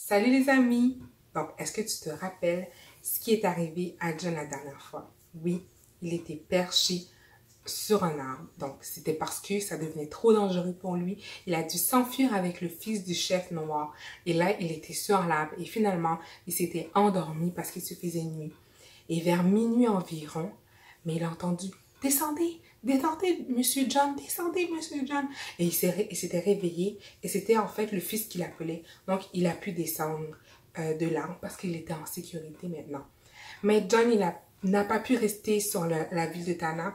Salut les amis! Donc, est-ce que tu te rappelles ce qui est arrivé à John la dernière fois? Oui, il était perché sur un arbre. Donc, c'était parce que ça devenait trop dangereux pour lui. Il a dû s'enfuir avec le fils du chef noir. Et là, il était sur l'arbre et finalement, il s'était endormi parce qu'il se faisait nuit. Et vers minuit environ, mais il a entendu « Descendez! Descendez, Monsieur John! Descendez, Monsieur John! » Et il s'était réveillé et c'était en fait le fils qui l'appelait. Donc, il a pu descendre de l'arbre parce qu'il était en sécurité maintenant. Mais John, n'a pas pu rester sur la ville de Tana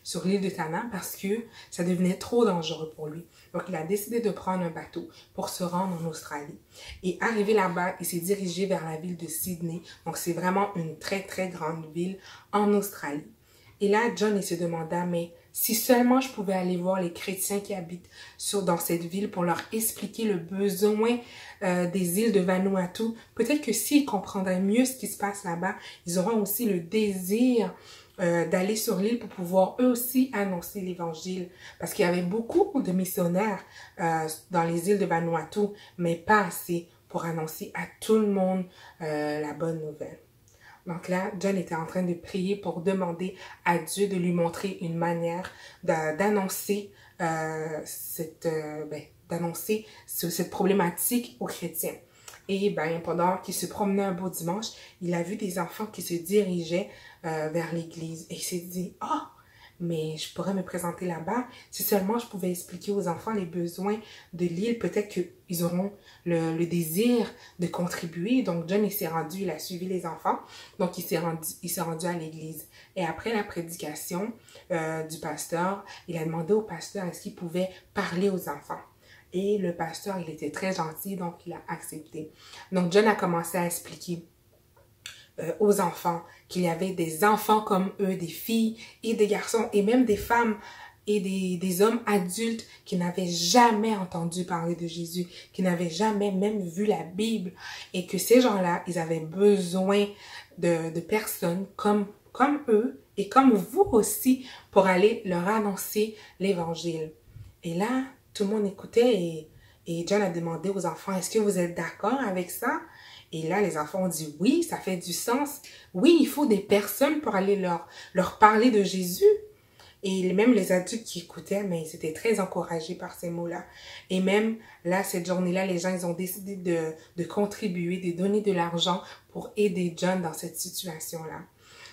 sur l'île de Tana parce que ça devenait trop dangereux pour lui. Donc, il a décidé de prendre un bateau pour se rendre en Australie. Et arrivé là-bas, il s'est dirigé vers la ville de Sydney. Donc, c'est vraiment une très, très grande ville en Australie. Et là, John, il se demanda, mais si seulement je pouvais aller voir les chrétiens qui habitent dans cette ville pour leur expliquer le besoin des îles de Vanuatu, peut-être que s'ils comprendraient mieux ce qui se passe là-bas, ils auront aussi le désir d'aller sur l'île pour pouvoir eux aussi annoncer l'évangile. Parce qu'il y avait beaucoup de missionnaires dans les îles de Vanuatu, mais pas assez pour annoncer à tout le monde la bonne nouvelle. Donc là, John était en train de prier pour demander à Dieu de lui montrer une manière d'annoncer cette problématique aux chrétiens. Et pendant qu'il se promenait un beau dimanche, il a vu des enfants qui se dirigeaient vers l'église. Et il s'est dit, « Oh, mais je pourrais me présenter là-bas. Si seulement je pouvais expliquer aux enfants les besoins de l'île, peut-être qu'ils auront le désir de contribuer. » Donc, John, il a suivi les enfants. Donc, il s'est rendu à l'église. Et après la prédication du pasteur, il a demandé au pasteur est-ce qu'il pouvait parler aux enfants. Et le pasteur, il était très gentil, donc il a accepté. Donc, John a commencé à expliquer aux enfants qu'il y avait des enfants comme eux, des filles et des garçons et même des femmes et des hommes adultes qui n'avaient jamais entendu parler de Jésus, qui n'avaient jamais même vu la Bible et que ces gens-là, ils avaient besoin de personnes comme eux et comme vous aussi pour aller leur annoncer l'évangile. Et là, tout le monde écoutait et John a demandé aux enfants, est-ce que vous êtes d'accord avec ça? Et là, les enfants ont dit oui, ça fait du sens. Oui, il faut des personnes pour aller leur parler de Jésus. Et même les adultes qui écoutaient, mais ils étaient très encouragés par ces mots-là. Et même là, cette journée-là, les gens, ils ont décidé de contribuer, de donner de l'argent pour aider John dans cette situation-là.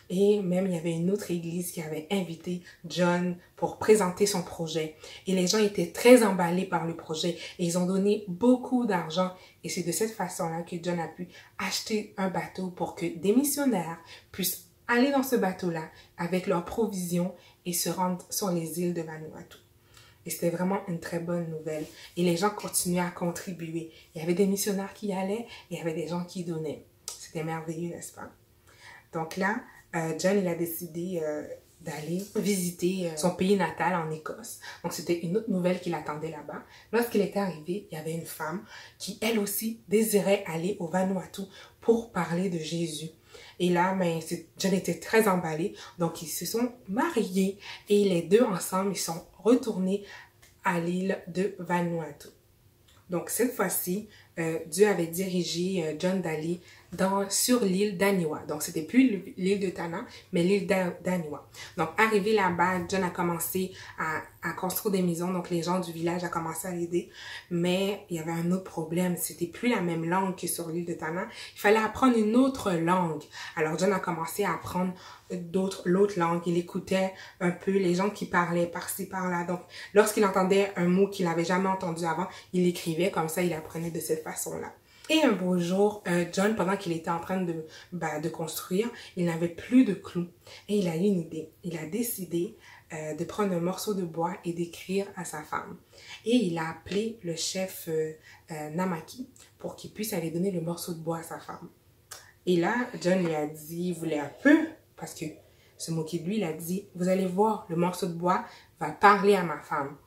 Et même, il y avait une autre église qui avait invité John pour présenter son projet. Et les gens étaient très emballés par le projet. Et ils ont donné beaucoup d'argent. Et c'est de cette façon-là que John a pu acheter un bateau pour que des missionnaires puissent aller dans ce bateau-là avec leurs provisions et se rendre sur les îles de Vanuatu. Et c'était vraiment une très bonne nouvelle. Et les gens continuaient à contribuer. Il y avait des missionnaires qui y allaient et il y avait des gens qui donnaient. C'était merveilleux, n'est-ce pas? Donc là, John, il a décidé d'aller visiter son pays natal en Écosse. Donc, c'était une autre nouvelle qui l'attendait là-bas. Lorsqu'il était arrivé, il y avait une femme qui, elle aussi, désirait aller au Vanuatu pour parler de Jésus. Et là, John était très emballé. Donc, ils se sont mariés et les deux ensemble, ils sont retournés à l'île de Vanuatu. Donc, cette fois-ci, Dieu avait dirigé John d'aller sur l'île d'Aniwa. Donc, c'était plus l'île de Tana, mais l'île d'Aniwa. Donc, arrivé là-bas, John a commencé à construire des maisons. Donc, les gens du village ont commencé à l'aider. Mais il y avait un autre problème. C'était plus la même langue que sur l'île de Tana. Il fallait apprendre une autre langue. Alors, John a commencé à apprendre l'autre langue. Il écoutait un peu les gens qui parlaient par-ci, par-là. Donc, lorsqu'il entendait un mot qu'il n'avait jamais entendu avant, il l'écrivait comme ça, il apprenait de cette façon-là. Et un beau jour, John, pendant qu'il était en train de construire, il n'avait plus de clous. Et il a eu une idée. Il a décidé de prendre un morceau de bois et d'écrire à sa femme. Et il a appelé le chef Namaki pour qu'il puisse aller donner le morceau de bois à sa femme. Et là, John lui a dit, il voulait un peu, parce que se moquer de lui, il a dit, vous allez voir, le morceau de bois va parler à ma femme.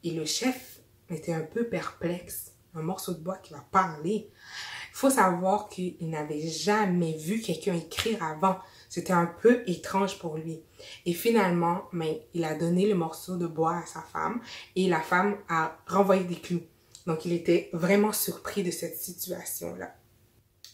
Et le chef était un peu perplexe. Un morceau de bois qui va parler. Il faut savoir qu'il n'avait jamais vu quelqu'un écrire avant. C'était un peu étrange pour lui. Et finalement, il a donné le morceau de bois à sa femme et la femme a renvoyé des clous. Donc, il était vraiment surpris de cette situation-là.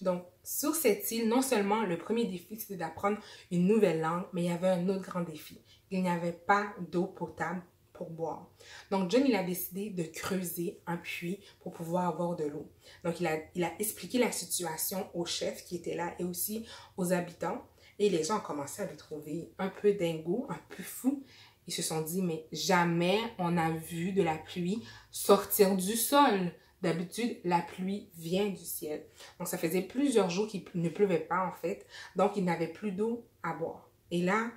Donc, sur cette île, non seulement le premier défi, c'était d'apprendre une nouvelle langue, mais il y avait un autre grand défi. Il n'y avait pas d'eau potable pour boire. Donc, John, il a décidé de creuser un puits pour pouvoir avoir de l'eau. Donc, il a expliqué la situation au chef qui était là et aussi aux habitants. Et les gens ont commencé à le trouver un peu dingo, un peu fou. Ils se sont dit, mais jamais on a vu de la pluie sortir du sol. D'habitude, la pluie vient du ciel. Donc, ça faisait plusieurs jours qu'il ne pleuvait pas, en fait. Donc, il n'avait plus d'eau à boire. Et là,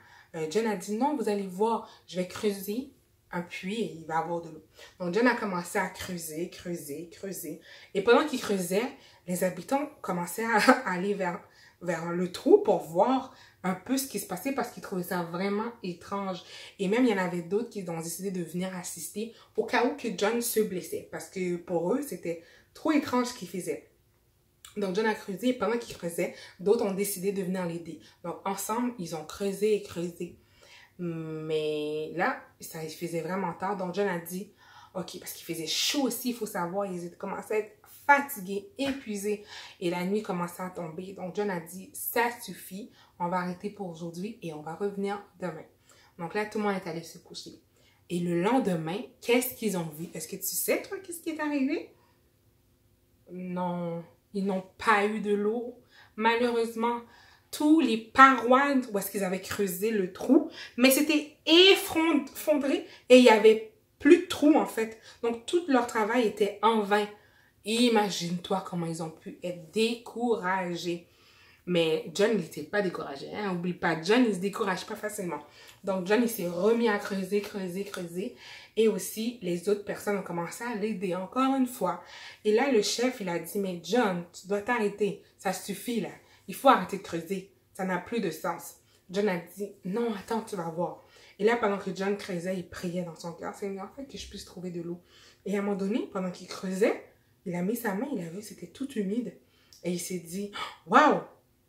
John a dit, non, vous allez voir, je vais creuser un puits et il va avoir de l'eau. Donc, John a commencé à creuser. Et pendant qu'il creusait, les habitants commençaient à aller vers le trou pour voir un peu ce qui se passait parce qu'ils trouvaient ça vraiment étrange. Et même, il y en avait d'autres qui ont décidé de venir assister au cas où que John se blessait. Parce que pour eux, c'était trop étrange ce qu'il faisait. Donc, John a creusé et pendant qu'il creusait, d'autres ont décidé de venir l'aider. Donc, ensemble, ils ont creusé et creusé. Mais là, ça faisait vraiment tard. Donc, John a dit, OK, parce qu'il faisait chaud aussi, il faut savoir, ils commençaient à être fatigués, épuisés. Et la nuit commençait à tomber. Donc, John a dit, ça suffit, on va arrêter pour aujourd'hui et on va revenir demain. Donc là, tout le monde est allé se coucher. Et le lendemain, qu'est-ce qu'ils ont vu? Est-ce que tu sais, toi, qu'est-ce qui est arrivé? Non, ils n'ont pas eu de l'eau. Malheureusement, tous les parois où est-ce qu'ils avaient creusé le trou, mais c'était effondré et il n'y avait plus de trou en fait. Donc tout leur travail était en vain. Imagine-toi comment ils ont pu être découragés. Mais John, il n'était pas découragé. Hein? Oublie pas, John, il ne se décourage pas facilement. Donc John, il s'est remis à creuser. Et aussi, les autres personnes ont commencé à l'aider encore une fois. Et là, le chef, il a dit, mais John, tu dois t'arrêter. Ça suffit là. Il faut arrêter de creuser. Ça n'a plus de sens. John a dit, non, attends, tu vas voir. Et là, pendant que John creusait, il priait dans son cœur, Seigneur, fait que je puisse trouver de l'eau. Et à un moment donné, pendant qu'il creusait, il a mis sa main, il a vu, c'était tout humide. Et il s'est dit, waouh,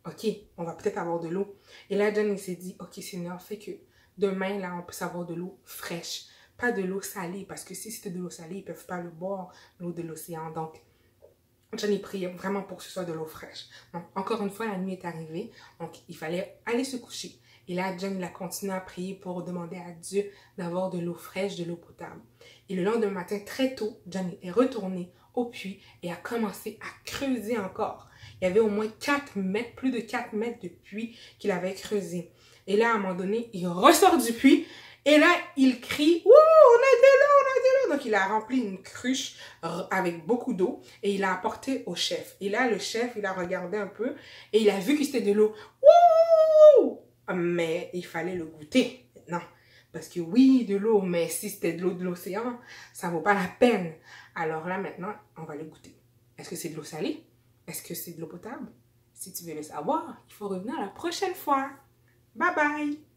OK, on va peut-être avoir de l'eau. Et là, John, il s'est dit, OK, Seigneur, fait que demain, là, on peut avoir de l'eau fraîche. Pas de l'eau salée, parce que si c'était de l'eau salée, ils ne peuvent pas le boire, l'eau de l'océan. Donc, John y priait vraiment pour que ce soit de l'eau fraîche. Donc, encore une fois, la nuit est arrivée. Donc, il fallait aller se coucher. Et là, John, il a continué à prier pour demander à Dieu d'avoir de l'eau fraîche, de l'eau potable. Et le lendemain matin, très tôt, John est retourné au puits et a commencé à creuser encore. Il y avait au moins 4 mètres, plus de 4 mètres de puits qu'il avait creusé. Et là, à un moment donné, il ressort du puits et là, il crie « Ouh, on a de l'eau, on a de l'eau !» Donc, il a rempli une cruche avec beaucoup d'eau et il a apporté au chef. Et là, le chef, il a regardé un peu et il a vu que c'était de l'eau. Ouh! Mais il fallait le goûter maintenant. Parce que oui, de l'eau, mais si c'était de l'eau de l'océan, ça ne vaut pas la peine. Alors là, maintenant, on va le goûter. Est-ce que c'est de l'eau salée? Est-ce que c'est de l'eau potable? Si tu veux le savoir, il faut revenir la prochaine fois. Bye bye!